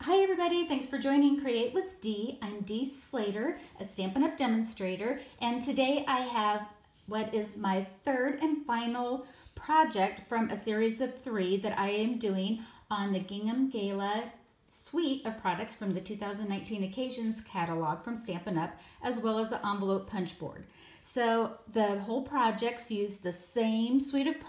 Hi everybody, thanks for joining Create with Dee. I'm Dee Slater, a Stampin' Up! Demonstrator, and today I have what is my third and final project from a series of 3 that I am doing on the Gingham Gala suite of products from the 2019 Occasions catalog from Stampin' Up! As well as the envelope punch board. So the whole projects use the same suite of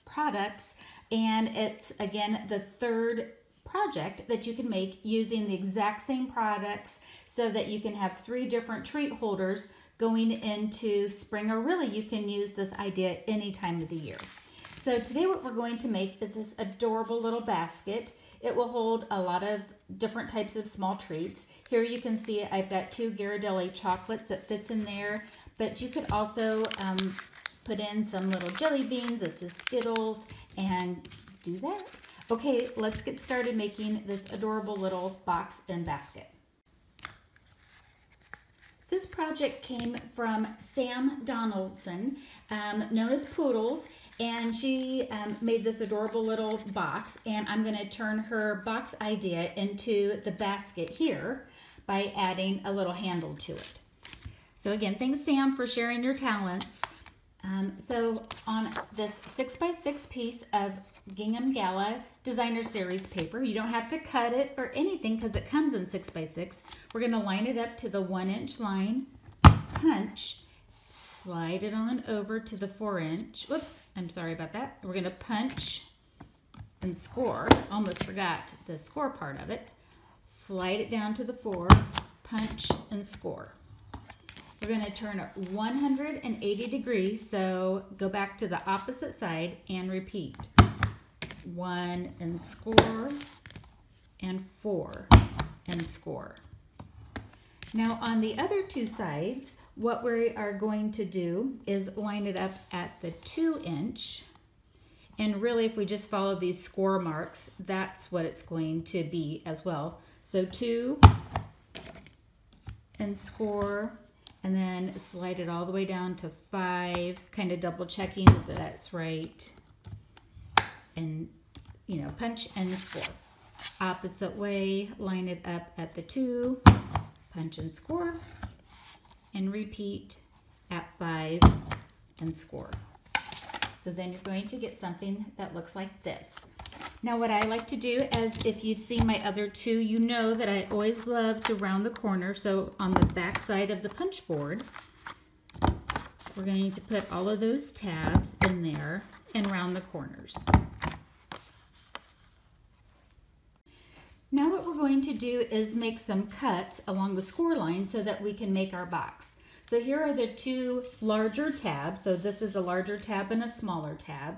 products, and it's again the third project that you can make using the exact same products so that you can have 3 different treat holders going into spring, or really you can use this idea any time of the year. So today what we're going to make is this adorable little basket. It will hold a lot of different types of small treats. Here you can see I've got 2 Ghirardelli chocolates that fits in there, but you could also put in some little jelly beans. This is Skittles, and do that. Okay, let's get started making this adorable little box and basket. This project came from Sam Donaldson, known as Poodles, and she made this adorable little box, and I'm going to turn her box idea into the basket here by adding a little handle to it. So again, thanks Sam for sharing your talents. So on this 6x6 piece of Gingham Gala Designer Series paper, you don't have to cut it or anything because it comes in 6x6. We're going to line it up to the 1-inch line, punch, slide it on over to the 4-inch. Whoops, I'm sorry about that. We're going to punch and score. Almost forgot the score part of it. Slide it down to the 4, punch and score. We're going to turn it 180 degrees, so go back to the opposite side and repeat. 1 and score, and 4 and score. Now on the other 2 sides, what we are going to do is line it up at the 2-inch. And really, if we just follow these score marks, that's what it's going to be as well. So 2 and score, and then slide it all the way down to 5, kind of double checking that that's right. And, you know, punch and score. Opposite way, line it up at the 2, punch and score, and repeat at 5 and score. So then you're going to get something that looks like this. Now what I like to do, as if you've seen my other 2, you know that I always love to round the corner. So on the back side of the punch board, we're going to put all of those tabs in there and round the corners. Now what we're going to do is make some cuts along the score line so that we can make our box. So here are the 2 larger tabs. So this is a larger tab and a smaller tab.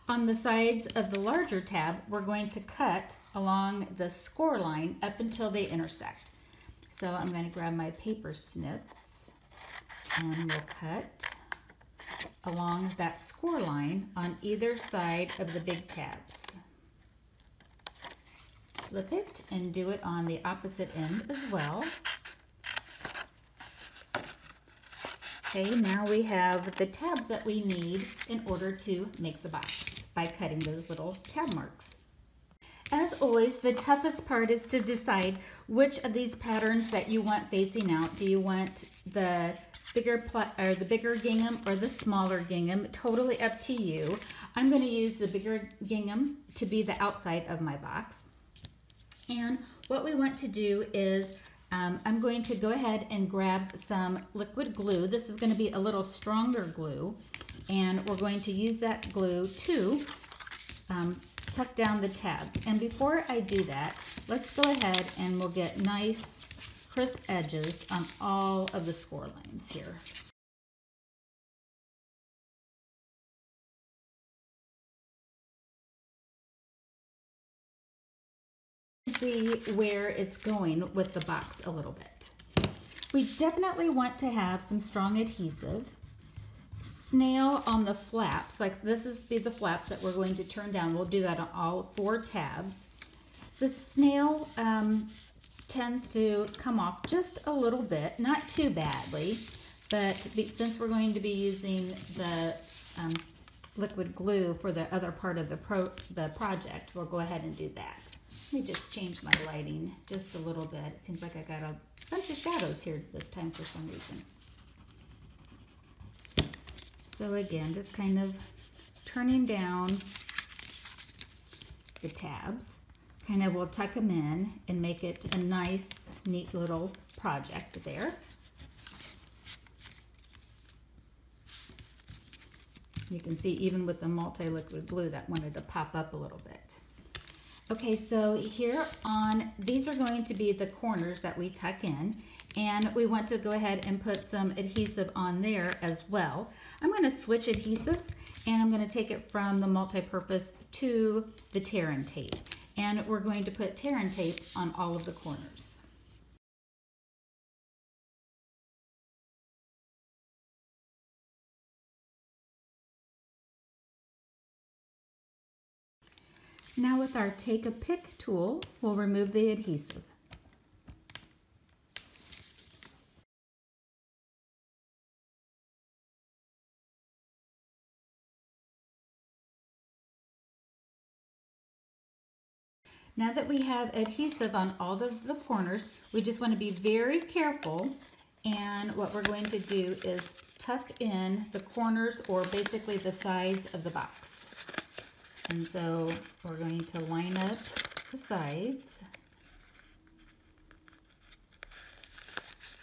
On the sides of the larger tab, we're going to cut along the score line up until they intersect. So I'm going to grab my paper snips and we'll cut along that score line on either side of the big tabs. Flip it and do it on the opposite end as well. Okay, now we have the tabs that we need in order to make the box by cutting those little tab marks. As always, the toughest part is to decide which of these patterns that you want facing out. Do you want the bigger gingham or the smaller gingham? Totally up to you. I'm going to use the bigger gingham to be the outside of my box. And what we want to do is I'm going to go ahead and grab some liquid glue. This is going to be a little stronger glue, and we're going to use that glue to tuck down the tabs. And before I do that, let's go ahead and we'll get nice crisp edges on all of the score lines here. See where it's going with the box a little bit. We definitely want to have some strong adhesive. Snail on the flaps, like this is the flaps that we're going to turn down. We'll do that on all 4 tabs. The snail tends to come off just a little bit, not too badly, but since we're going to be using the liquid glue for the other part of the project, we'll go ahead and do that. Let me just change my lighting just a little bit. It seems like I got a bunch of shadows here this time for some reason. So again, just kind of turning down the tabs. Kind of will tuck them in and make it a nice, neat little project there. You can see even with the multi-liquid glue that wanted to pop up a little bit. Okay, so here on, these are going to be the corners that we tuck in, and we want to go ahead and put some adhesive on there as well. I'm going to switch adhesives, and I'm going to take it from the multi-purpose to the tear and tape. And we're going to put tear and tape on all of the corners. Now with our Take a Pick tool, we'll remove the adhesive. Now that we have adhesive on all of the corners, we just want to be very careful, and what we're going to do is tuck in the corners, or basically the sides of the box. And so we're going to line up the sides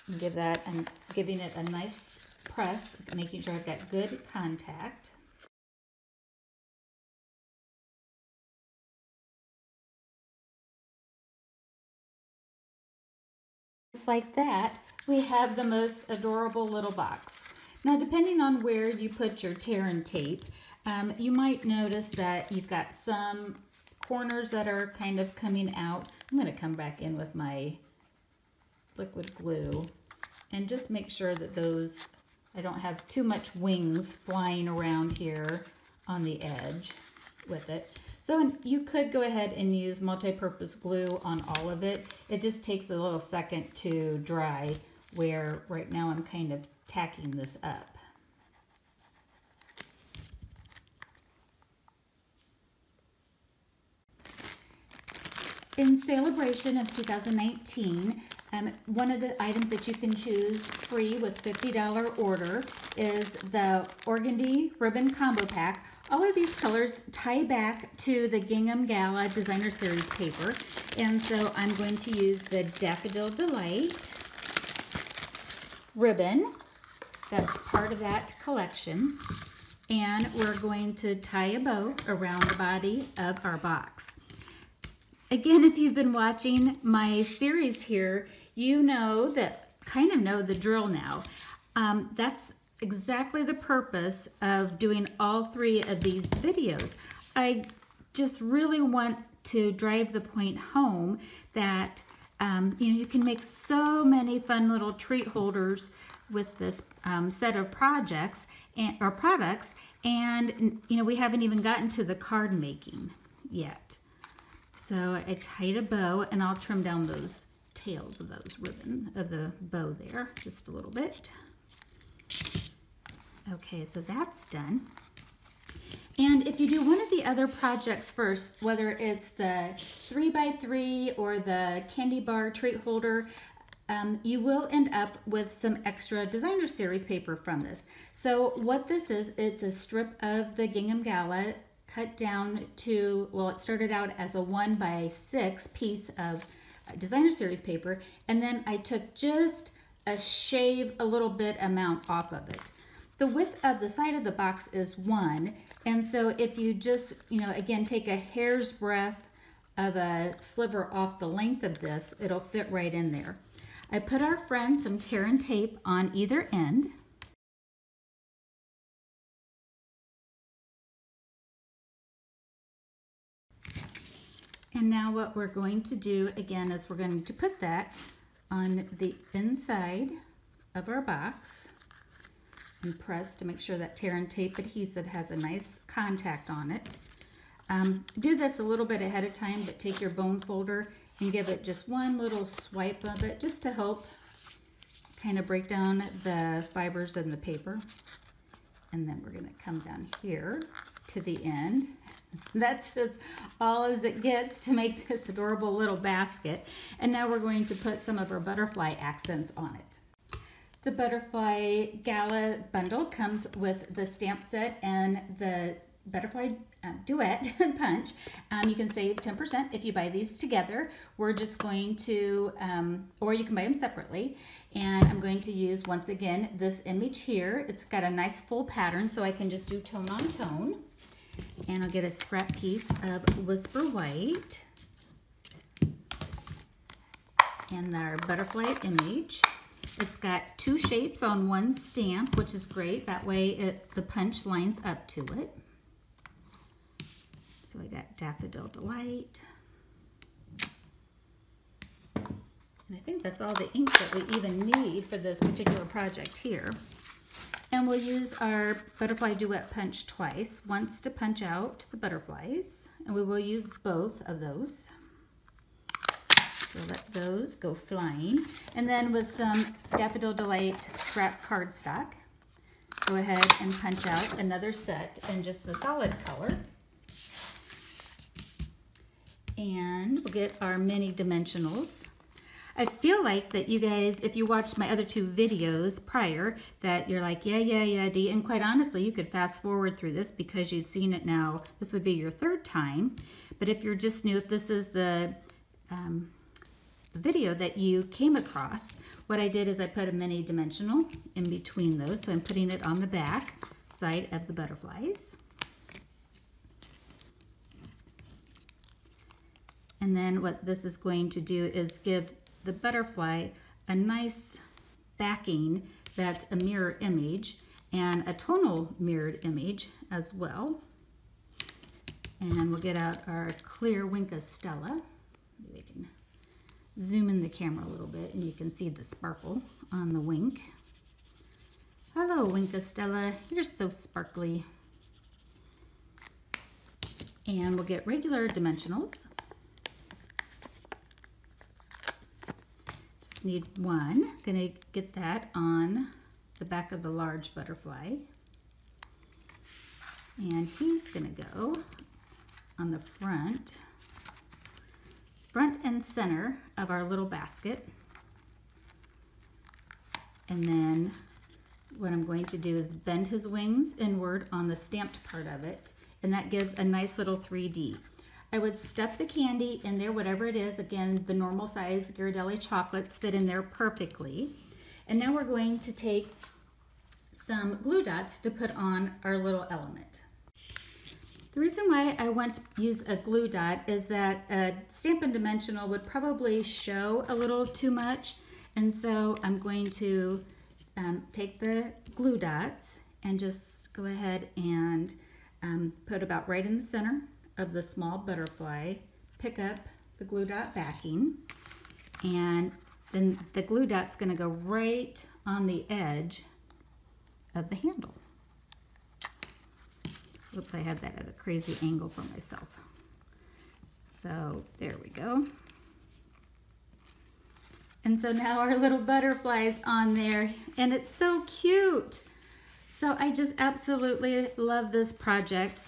and giving it a nice press, making sure I've got good contact. Just like that, we have the most adorable little box. Now, depending on where you put your tear and tape, you might notice that you've got some corners that are kind of coming out. I'm going to come back in with my liquid glue and just make sure that those, I don't have too much wings flying around here on the edge with it. So you could go ahead and use multi-purpose glue on all of it. It just takes a little second to dry, where right now I'm kind of tacking this up. In celebration of 2019, one of the items that you can choose free with $50 order is the Organdy Ribbon Combo Pack. All of these colors tie back to the Gingham Gala Designer Series paper, and so I'm going to use the Daffodil Delight ribbon. That's part of that collection, and we're going to tie a bow around the body of our box. Again, if you've been watching my series here, you know that, kind of know the drill now. That's exactly the purpose of doing all three of these videos. I just really want to drive the point home that you can make so many fun little treat holders with this set of projects or products, and we haven't even gotten to the card making yet. So I tied a bow, and I'll trim down those tails of the bow there just a little bit. Okay, so that's done. And if you do one of the other projects first, whether it's the 3x3 or the candy bar treat holder, you will end up with some extra designer series paper from this. So what this is, it's a strip of the Gingham Gala cut down to, well, it started out as a 1x6 piece of designer series paper, and then I took just a little bit amount off of it. The width of the side of the box is 1, and so if you just, again, take a hair's breadth of a sliver off the length of this, it'll fit right in there. I put our friend some tear and tape on either end. And now what we're going to do again is we're going to put that on the inside of our box and press to make sure that tear and tape adhesive has a nice contact on it. Do this a little bit ahead of time, but take your bone folder and give it just one little swipe of it just to help kind of break down the fibers in the paper. And then we're going to come down here to the end That's as all as it gets to make this adorable little basket. And now we're going to put some of our butterfly accents on it. The Butterfly Gala bundle comes with the stamp set and the Butterfly Duet punch. You can save 10% if you buy these together. We're just going to, or you can buy them separately. And I'm going to use, once again, this image here. It's got a nice full pattern, so I can just do tone on tone. And I'll get a scrap piece of Whisper White and our butterfly image. It's got two shapes on one stamp, which is great. That way the punch lines up to it. So I got Daffodil Delight. And I think that's all the ink that we even need for this particular project here. And we'll use our Butterfly Duet punch twice, once to punch out the butterflies, and we will use both of those. So let those go flying. And then with some Daffodil Delight scrap cardstock, go ahead and punch out another set in just the solid color. And we'll get our mini dimensionals. I feel like that you guys, if you watched my other two videos prior, that you're like, yeah, Dee. And quite honestly, you could fast forward through this because you've seen it now. This would be your third time. But if you're just new, if this is the video that you came across, what I did is I put a mini dimensional in between those. So I'm putting it on the back side of the butterflies. And then what this is going to do is give the butterfly a nice backing that's a mirror image and a tonal mirrored image as well. And we'll get out our clear Winka Stella. Maybe we can zoom in the camera a little bit and you can see the sparkle on the wink. Hello, Winka Stella. You're so sparkly. And we'll get regular dimensionals. Need one. Gonna get that on the back of the large butterfly, and he's gonna go on the front and center of our little basket. And then what I'm going to do is bend his wings inward on the stamped part of it, and that gives a nice little 3D. I would stuff the candy in there, whatever it is. Again, the normal size Ghirardelli chocolates fit in there perfectly. And now we're going to take some glue dots to put on our little element. The reason why I want to use a glue dot is that a Stampin' Dimensional would probably show a little too much. And so I'm going to take the glue dots and just go ahead and put about right in the center of the small butterfly, pick up the glue dot backing, and then the glue dot's going to go right on the edge of the handle. Oops, I had that at a crazy angle for myself. So there we go. And so now our little butterfly's on there, and it's so cute. So I just absolutely love this project.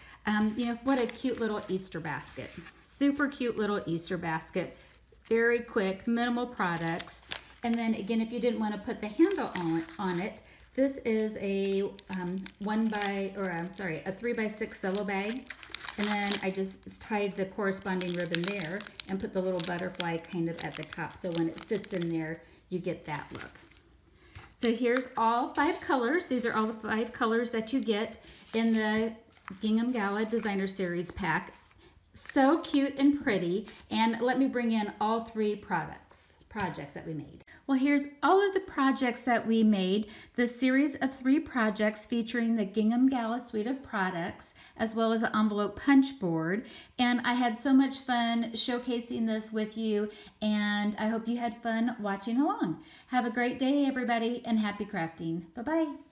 You know, what a cute little Easter basket. Super cute little Easter basket. Very quick, minimal products. And then again, if you didn't want to put the handle on it, this is a 3x6 cello bag. And then I just tied the corresponding ribbon there and put the little butterfly kind of at the top. So when it sits in there, you get that look. So here's all 5 colors. These are all the 5 colors that you get in the Gingham Gala Designer Series pack. So cute and pretty. And let me bring in all 3 projects that we made. Well, here's all of the projects that we made. The series of 3 projects featuring the Gingham Gala suite of products, as well as an envelope punch board. And I had so much fun showcasing this with you, and I hope you had fun watching along. Have a great day, everybody, and happy crafting. Bye-bye.